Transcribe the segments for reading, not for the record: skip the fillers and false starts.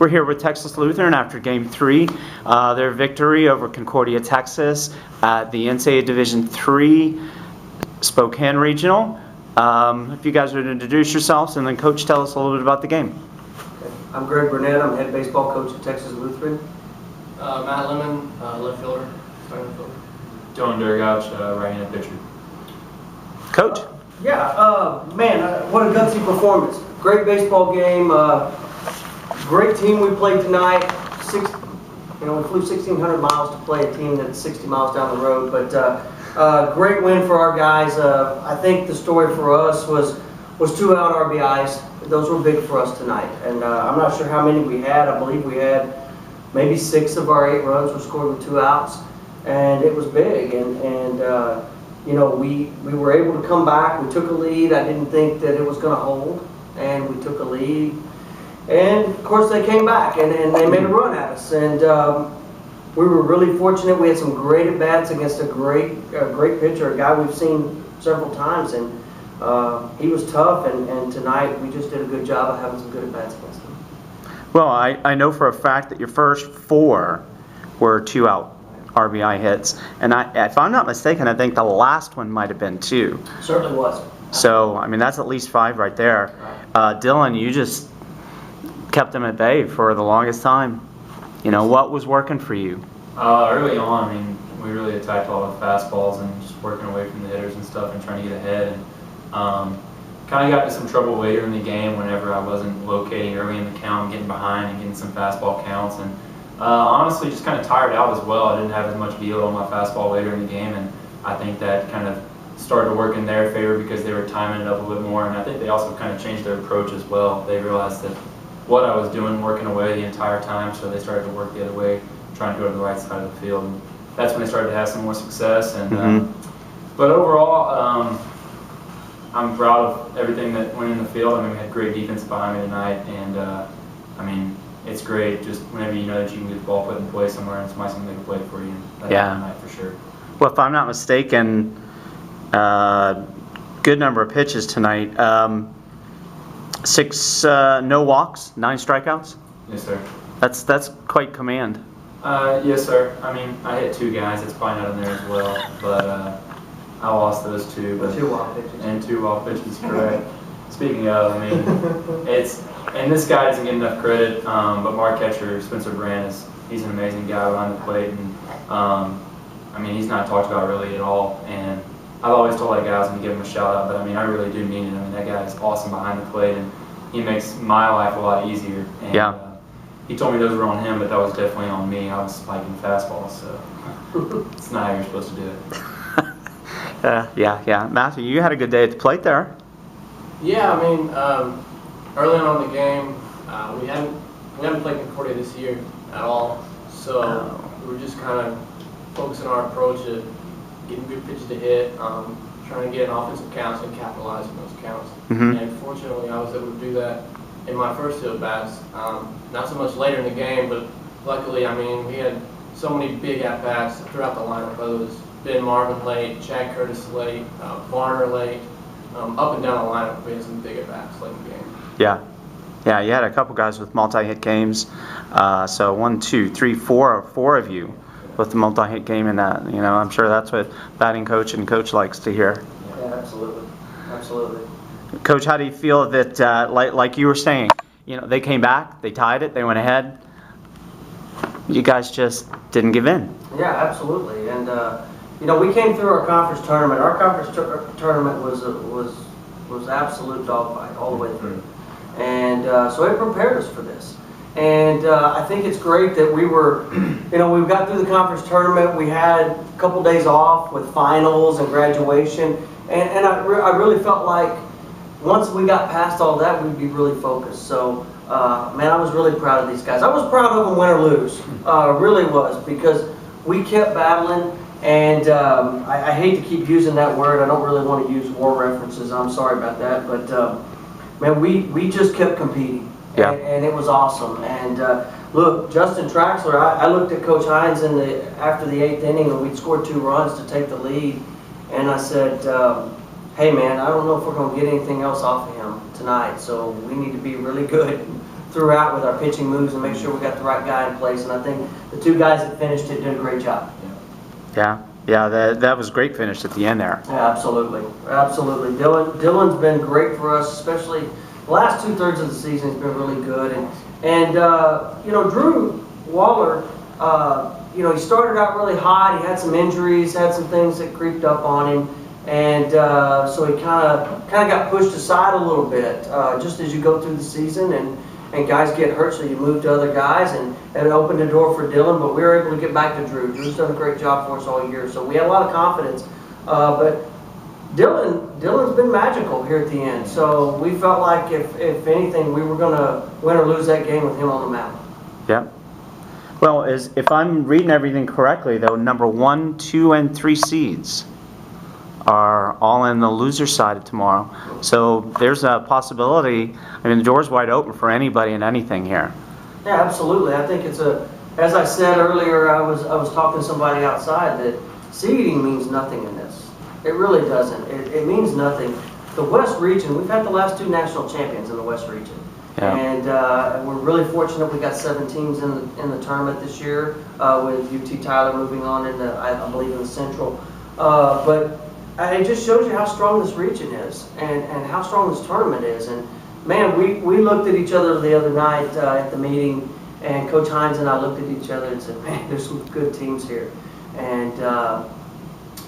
We're here with Texas Lutheran after Game 3, their victory over Concordia, Texas at the NCAA Division III Spokane Regional. If you guys would introduce yourselves and then Coach tell us a little bit about the game. Okay. I'm Gregg Burnett. I'm head baseball coach at Texas Lutheran. Matt Lemon, left fielder, starting fielder. Dylan Drgac, right-handed pitcher. Coach? Man, what a gutsy performance. Great baseball game. Great team we played tonight. We flew 1,600 miles to play a team that's 60 miles down the road. But great win for our guys. I think the story for us was 2 out RBIs. Those were big for us tonight. And I'm not sure how many we had. I believe we had maybe 6 of our 8 runs were scored with 2 outs. And it was big. And we were able to come back. We took a lead. I didn't think that it was going to hold. And we took a lead. And of course they came back and they made a run at us. And we were really fortunate. We had some great at-bats against a great pitcher, a guy we've seen several times. And he was tough. And tonight we just did a good job of having some good at-bats against him. Well, I know for a fact that your first 4 were 2-out RBI hits. And if I'm not mistaken, I think the last one might have been 2. Certainly was. So, I mean, that's at least 5 right there. Dylan, you just kept them at bay for the longest time. You know, what was working for you? Early on, I mean, we really attacked all the fastballs and just working away from the hitters and stuff and trying to get ahead. And kind of got into some trouble later in the game whenever I wasn't locating early in the count and getting behind and getting some fastball counts. And honestly, just kind of tired out as well. I didn't have as much yield on my fastball later in the game, and I think that kind of started to work in their favor because they were timing it up a little bit more. And I think they also kind of changed their approach as well. They realized that what I was doing, working away the entire time, so they started to work the other way, trying to go to the right side of the field. And that's when they started to have some more success. And but overall, I'm proud of everything that went in the field. I mean, we had great defense behind me tonight, and I mean, it's great just whenever you know that you can get the ball put in play somewhere and somebody's going to make a play for you. That happened tonight for sure. Well, if I'm not mistaken, good number of pitches tonight. 6 no walks, 9 strikeouts. Yes, sir. That's quite command. Yes, sir. I mean, I hit 2 guys. It's probably not in there as well, but I lost those 2. But 2 wild pitches. And 2 wild pitches, correct. Speaking of, I mean, and this guy doesn't get enough credit, but Mark catcher Spencer Brand he's an amazing guy behind the plate, and I mean, he's not talked about really at all. And I've always told that guy I was going to give him a shout out, but I mean, I really do mean it. I mean, that guy is awesome behind the plate, and he makes my life a lot easier. And, he told me those were on him, but that was definitely on me. I was spiking fastballs, so it's not how you're supposed to do it. Yeah. Matthew, you had a good day at the plate there. Yeah, I mean, early on in the game, we haven't played Concordia this year at all, so we were just kind of focusing our approach at getting good pitches to hit, trying to get in offensive counts and capitalize on those counts. And fortunately, I was able to do that in my first 2 at-bats. Not so much later in the game, but luckily, I mean, we had so many big at-bats throughout the lineup, whether it was Ben Marvin late, Chad Curtis late, Varner late, up and down the lineup, we had some big at-bats late in the game. Yeah, you had a couple guys with multi-hit games. So 1, 2, 3, 4 of you with the multi-hit game in that. You know, I'm sure that's what batting coach and coach likes to hear. Yeah, absolutely. Coach, how do you feel that, like you were saying, you know, they came back, they tied it, they went ahead. You guys just didn't give in. Yeah, absolutely. And we came through our conference tournament. Our conference tournament was absolute dogfight all the way through, and so it prepared us for this. And I think it's great that we got through the conference tournament. We had a couple days off with finals and graduation, and I really felt like once we got past all that, we'd be really focused. So, man, I was really proud of these guys. I was proud of them, win or lose. Really was, because we kept battling. And I hate to keep using that word. I don't really want to use war references. I'm sorry about that. But, man, we just kept competing. Yeah. And it was awesome. And, look, Justin Traxler, I looked at Coach Hines after the 8th inning, and we'd scored 2 runs to take the lead. And I said, hey, man, I don't know if we're going to get anything else off of him tonight. So we need to be really good throughout with our pitching moves and make sure we got the right guy in place. And I think the two guys that finished it did a great job. Yeah, that was a great finish at the end there. Yeah, absolutely. Dylan's been great for us, especially the last 2/3 of the season. He's been really good. And Drew Waller, he started out really hot. He had some injuries, had some things that creeped up on him. And so he kind of got pushed aside a little bit just as you go through the season. And guys get hurt, so you move to other guys, and it opened the door for Dylan, but we were able to get back to Drew. Drew's done a great job for us all year, so we had a lot of confidence. But Dylan's been magical here at the end, so we felt like if anything, we were going to win or lose that game with him on the mound. Yeah. Well, if I'm reading everything correctly, though, number 1, 2, and 3 seeds are all in the loser side of tomorrow. So there's a possibility. I mean, the door's wide open for anybody and anything here. Yeah, absolutely. I think it's as I said earlier, I was talking to somebody outside that seeding means nothing in this. It really doesn't. It means nothing. The West region, we've had the last 2 national champions in the West region. Yeah. And we're really fortunate we got 7 teams in the tournament this year with UT Tyler moving on into, I believe, in the Central. But it just shows you how strong this region is and how strong this tournament is. And man, we looked at each other the other night at the meeting, and Coach Hines and I looked at each other and said, man, there's some good teams here. And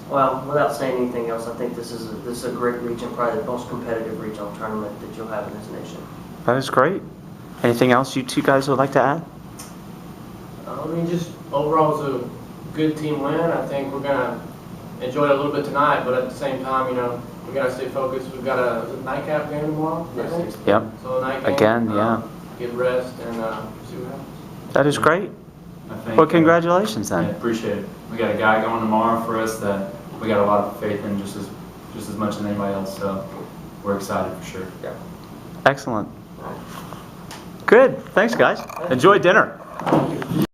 well, without saying anything else, I think this is a great region, probably the most competitive regional tournament that you'll have in this nation. That is great. Anything else you two guys would like to add? I mean, just overall, it was a good team win. I think we're gonna enjoy it a little bit tonight, but at the same time, we gotta stay focused. We've got a nightcap game tomorrow. Yes. Yep. So a night game. Again, yeah. Get rest and see what happens. That is great. I think, Well, congratulations I then. appreciate it. We got a guy going tomorrow for us that we got a lot of faith in, just as much as anybody else. So we're excited for sure. Excellent. Good. Thanks, guys. Enjoy dinner. Thank you.